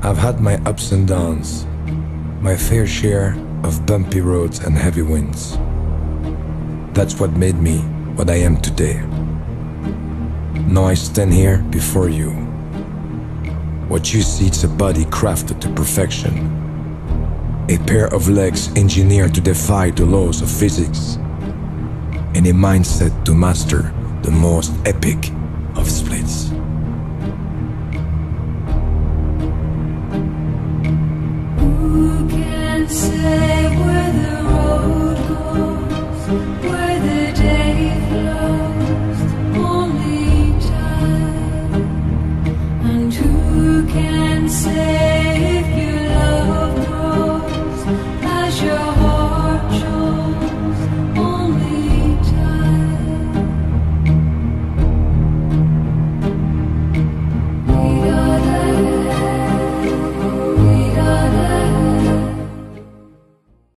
I've had my ups and downs, my fair share of bumpy roads and heavy winds. That's what made me what I am today. Now I stand here before you. What you see is a body crafted to perfection, a pair of legs engineered to defy the laws of physics, and a mindset to master the most epic